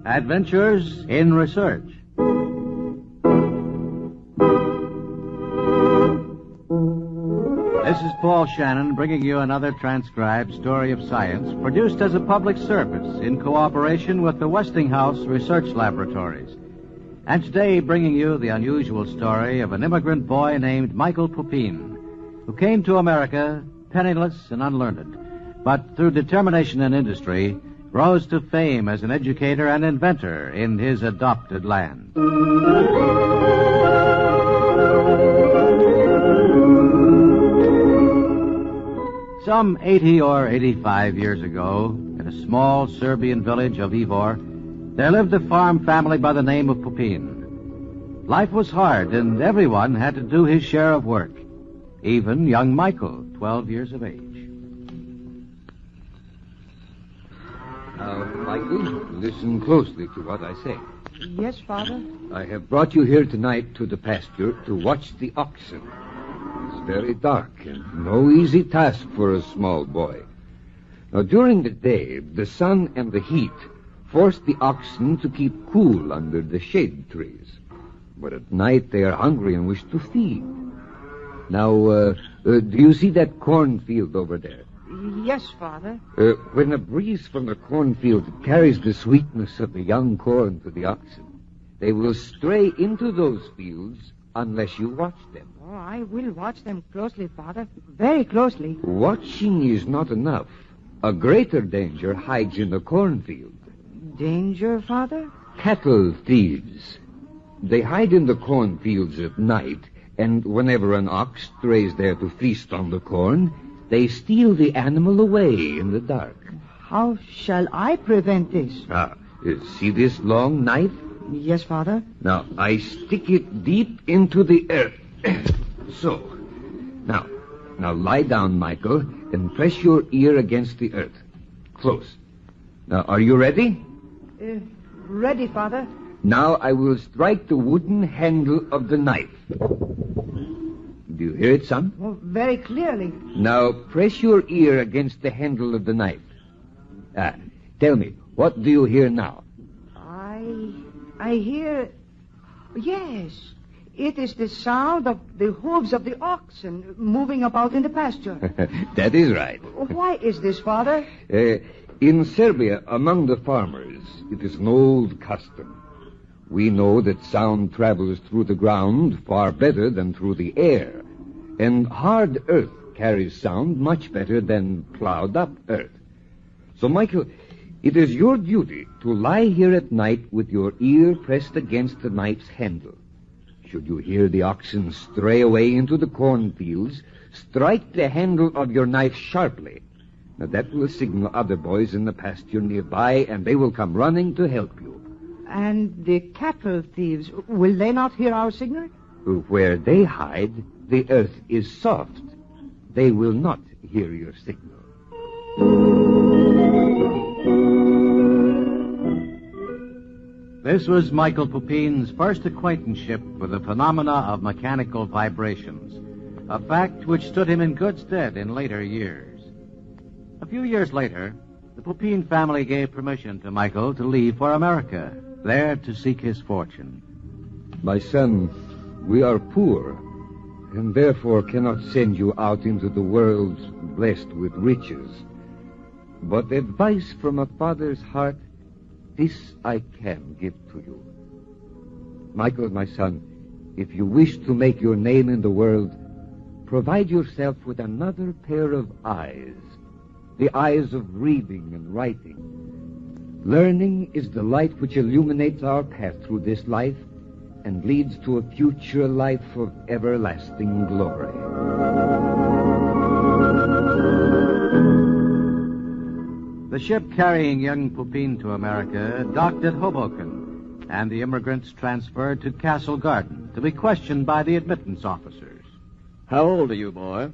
Adventures in Research. This is Paul Shannon bringing you another transcribed story of science produced as a public service in cooperation with the Westinghouse Research Laboratories. And today bringing you the unusual story of an immigrant boy named Michael Pupin, who came to America penniless and unlearned, but through determination and industry rose to fame as an educator and inventor in his adopted land. Some 80 or 85 years ago, in a small Serbian village of Ivor, there lived a farm family by the name of Pupin. Life was hard, and everyone had to do his share of work, even young Michael, 12 years of age. Now, Michael, listen closely to what I say. Yes, Father. I have brought you here tonight to the pasture to watch the oxen. It's very dark and no easy task for a small boy. Now, during the day, the sun and the heat force the oxen to keep cool under the shade trees. But at night, they are hungry and wish to feed. Now, do you see that cornfield over there? Yes, Father. When a breeze from the cornfield carries the sweetness of the young corn to the oxen, they will stray into those fields unless you watch them. Oh, I will watch them closely, Father. Very closely. Watching is not enough. A greater danger hides in the cornfield. Danger, Father? Cattle thieves. They hide in the cornfields at night, and whenever an ox strays there to feast on the corn, they steal the animal away in the dark. How shall I prevent this? See this long knife? Yes, Father. Now, I stick it deep into the earth. So. Now lie down, Michael, and press your ear against the earth. Close. Now, are you ready? Ready, Father. Now I will strike the wooden handle of the knife. Do you hear it, son? Oh, very clearly. Now, press your ear against the handle of the knife. Tell me, what do you hear now? I hear... Yes, it is the sound of the hooves of the oxen moving about in the pasture. That is right. Why is this, Father? In Serbia, among the farmers, it is an old custom. We know that sound travels through the ground far better than through the air. And hard earth carries sound much better than plowed-up earth. So, Michael, it is your duty to lie here at night with your ear pressed against the knife's handle. Should you hear the oxen stray away into the cornfields, strike the handle of your knife sharply. Now, that will signal other boys in the pasture nearby, and they will come running to help you. And the cattle thieves, will they not hear our signal? Where they hide, the earth is soft. They will not hear your signal. This was Michael Pupin's first acquaintanceship with the phenomena of mechanical vibrations, a fact which stood him in good stead in later years. A few years later, the Pupin family gave permission to Michael to leave for America, there to seek his fortune. My son, we are poor, and therefore cannot send you out into the world blessed with riches. But advice from a father's heart, this I can give to you. Michael, my son, if you wish to make your name in the world, provide yourself with another pair of eyes, the eyes of reading and writing. Learning is the light which illuminates our path through this life and leads to a future life of everlasting glory. The ship carrying young Pupin to America docked at Hoboken, and the immigrants transferred to Castle Garden to be questioned by the admittance officers. How old are you, boy?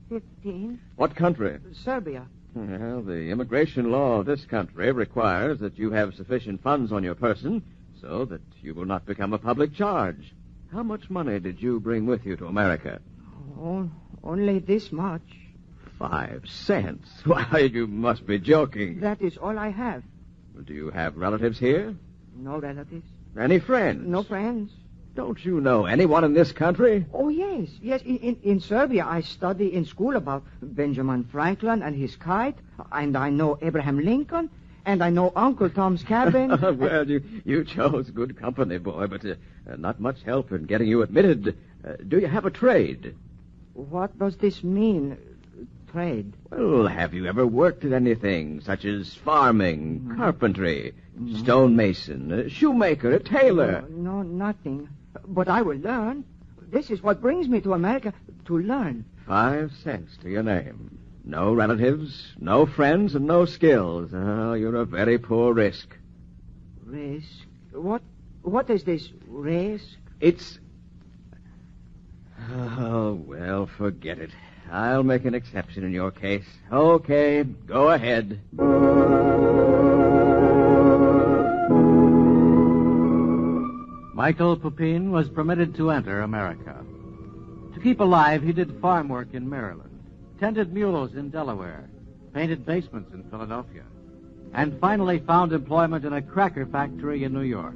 15. What country? Serbia. Well, the immigration law of this country requires that you have sufficient funds on your person so that you will not become a public charge. How much money did you bring with you to America? Oh, only this much. 5 cents? Why, you must be joking. That is all I have. Do you have relatives here? No relatives. Any friends? No friends. Don't you know anyone in this country? Oh, yes. Yes, in Serbia I study in school about Benjamin Franklin and his kite, and I know Abraham Lincoln, and I know Uncle Tom's cabin. Well, you chose good company, boy, but not much help in getting you admitted. Do you have a trade? What does this mean, trade? Well, have you ever worked at anything, such as farming, carpentry, stonemason, shoemaker, a tailor? No, nothing. But I will learn. This is what brings me to America, to learn. 5 cents to your name. No relatives, no friends, and no skills. Oh, you're a very poor risk. Risk? What is this risk? It's... Oh, well, forget it. I'll make an exception in your case. Okay, go ahead. Michael Pupin was permitted to enter America. To keep alive, he did farm work in Maryland, tended mules in Delaware, painted basements in Philadelphia, and finally found employment in a cracker factory in New York.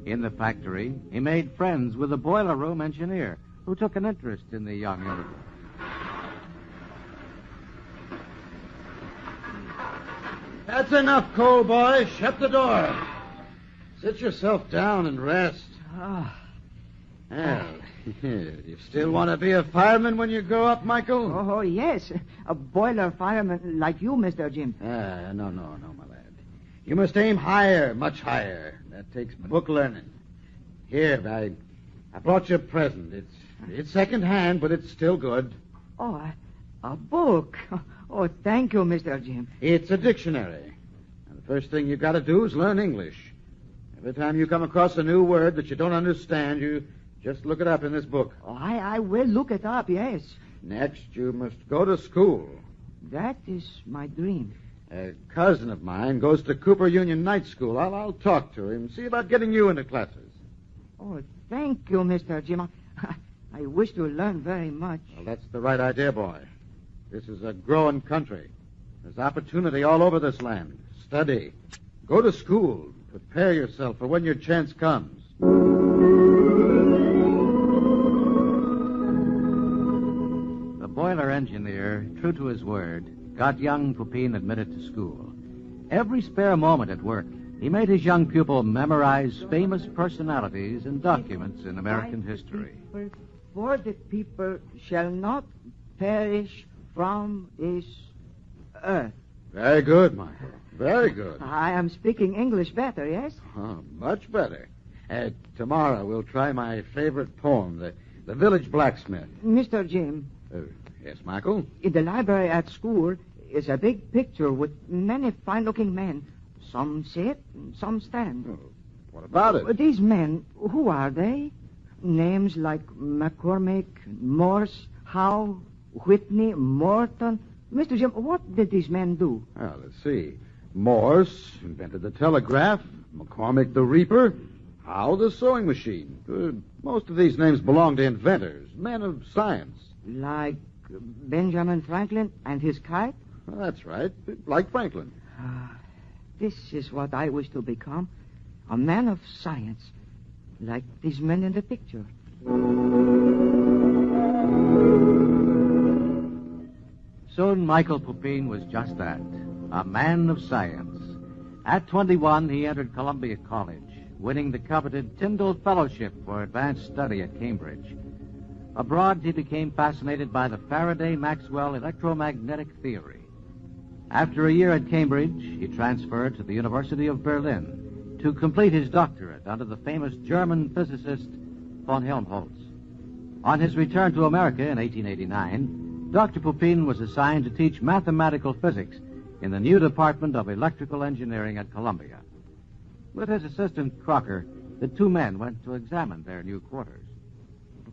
In the factory, he made friends with a boiler room engineer who took an interest in the young immigrant. That's enough, coal boy. Shut the door. Sit yourself down and rest. Well, you still want to be a fireman when you grow up, Michael? Oh, yes. A boiler fireman like you, Mr. Jim. No, my lad. You must aim higher, much higher. That takes book learning. Here, I brought you a present. It's second-hand, but it's still good. Oh, a book. Oh, thank you, Mr. Jim. It's a dictionary. And the first thing you've got to do is learn English. Every time you come across a new word that you don't understand, you just look it up in this book. Oh, I will look it up, yes. Next, you must go to school. That is my dream. A cousin of mine goes to Cooper Union Night School. I'll talk to him, see about getting you into classes. Oh, thank you, Mr. Jim. I wish to learn very much. Well, that's the right idea, boy. This is a growing country. There's opportunity all over this land. Study. Go to school. Prepare yourself for when your chance comes. The boiler engineer, true to his word, got young Pupin admitted to school. Every spare moment at work, he made his young pupil memorize famous personalities and documents in American history. For the people shall not perish from this earth. Very good, Michael. Very good. I am speaking English better, yes? Oh, much better. Tomorrow we'll try my favorite poem, The Village Blacksmith. Mr. Jim. Yes, Michael? In the library at school is a big picture with many fine-looking men. Some sit, some stand. Oh, what about it? These men, who are they? Names like McCormick, Morse, Howe, Whitney, Morton. Mr. Jim, what did these men do? Well, let's see. Morse invented the telegraph. McCormick the reaper. Howe the sewing machine. Most of these names belong to inventors, men of science. Like Benjamin Franklin and his kite? Well, that's right. Like Franklin. This is what I wish to become. A man of science. Like these men in the picture. Soon Michael Pupin was just that, a man of science. At 21, he entered Columbia College, winning the coveted Tyndall Fellowship for Advanced Study at Cambridge. Abroad, he became fascinated by the Faraday-Maxwell electromagnetic theory. After a year at Cambridge, he transferred to the University of Berlin to complete his doctorate under the famous German physicist von Helmholtz. On his return to America in 1889, Dr. Pupin was assigned to teach mathematical physics in the new Department of Electrical Engineering at Columbia. With his assistant, Crocker, the two men went to examine their new quarters.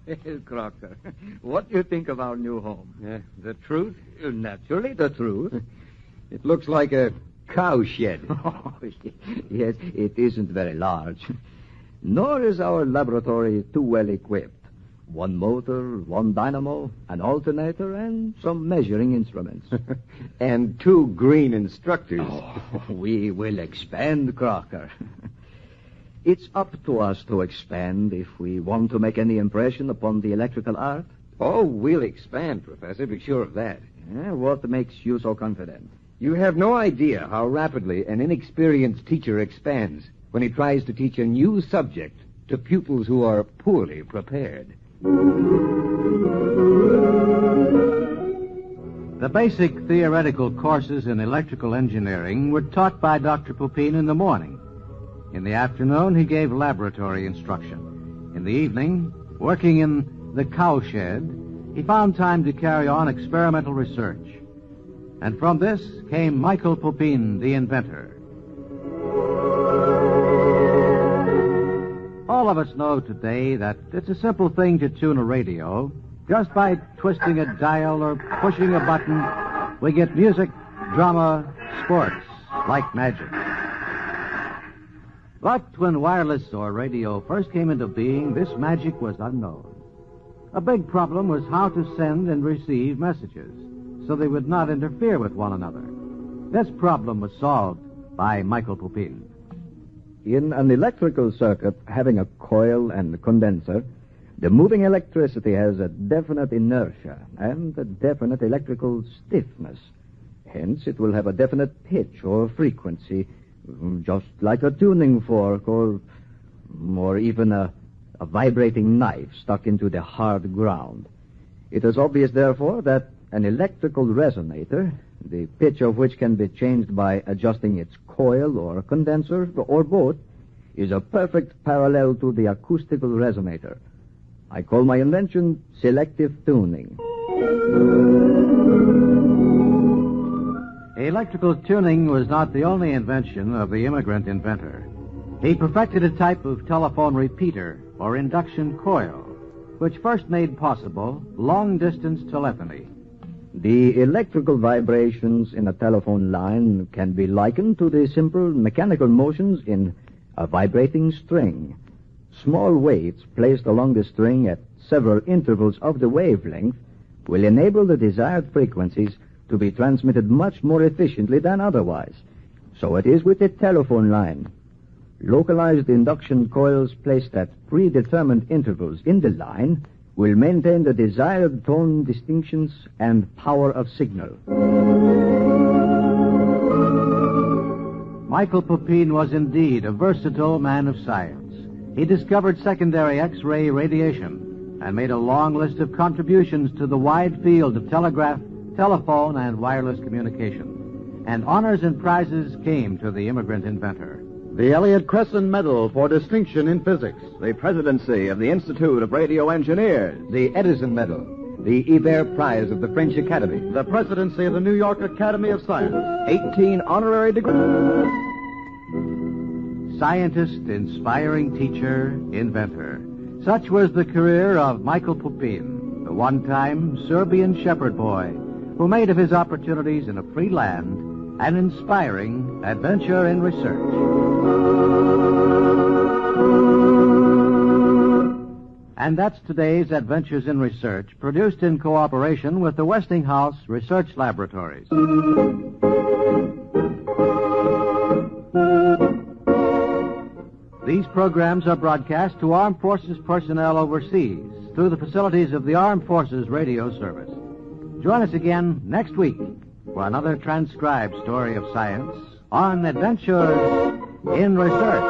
Well, Crocker, what do you think of our new home? The truth? Naturally, the truth. It looks like a cow shed. Oh, yes, it isn't very large. Nor is our laboratory too well equipped. One motor, one dynamo, an alternator, and some measuring instruments. And 2 green instructors. We will expand, Crocker. It's up to us to expand if we want to make any impression upon the electrical art. Oh, we'll expand, Professor. Be sure of that. What makes you so confident? You have no idea how rapidly an inexperienced teacher expands when he tries to teach a new subject to pupils who are poorly prepared. The basic theoretical courses in electrical engineering were taught by Dr. Pupin in the morning. In the afternoon, he gave laboratory instruction. In the evening, working in the cowshed, he found time to carry on experimental research. And from this came Michael Pupin, the inventor. All of us know today that it's a simple thing to tune a radio. Just by twisting a dial or pushing a button, we get music, drama, sports, like magic. But when wireless or radio first came into being, this magic was unknown. A big problem was how to send and receive messages so they would not interfere with one another. This problem was solved by Michael Pupin. In an electrical circuit having a coil and a condenser, the moving electricity has a definite inertia and a definite electrical stiffness. Hence, it will have a definite pitch or frequency, just like a tuning fork or even a vibrating knife stuck into the hard ground. It is obvious, therefore, that an electrical resonator, the pitch of which can be changed by adjusting its coil or condenser or both, is a perfect parallel to the acoustical resonator. I call my invention selective tuning. Electrical tuning was not the only invention of the immigrant inventor. He perfected a type of telephone repeater or induction coil, which first made possible long-distance telephony. The electrical vibrations in a telephone line can be likened to the simple mechanical motions in a vibrating string. Small weights placed along the string at several intervals of the wavelength will enable the desired frequencies to be transmitted much more efficiently than otherwise. So it is with the telephone line. Localized induction coils placed at predetermined intervals in the line will maintain the desired tone distinctions and power of signal. Michael Pupin was indeed a versatile man of science. He discovered secondary X-ray radiation and made a long list of contributions to the wide field of telegraph, telephone, and wireless communication. And honors and prizes came to the immigrant inventor. The Elliott Crescent Medal for Distinction in Physics. The presidency of the Institute of Radio Engineers. The Edison Medal. The Ibert Prize of the French Academy. The presidency of the New York Academy of Science. 18 honorary degrees. Scientist, inspiring teacher, inventor. Such was the career of Michael Pupin, the one-time Serbian shepherd boy who made of his opportunities in a free land an inspiring adventure in research. And that's today's Adventures in Research, produced in cooperation with the Westinghouse Research Laboratories. These programs are broadcast to Armed Forces personnel overseas through the facilities of the Armed Forces Radio Service. Join us again next week for another transcribed story of science on Adventures in Research.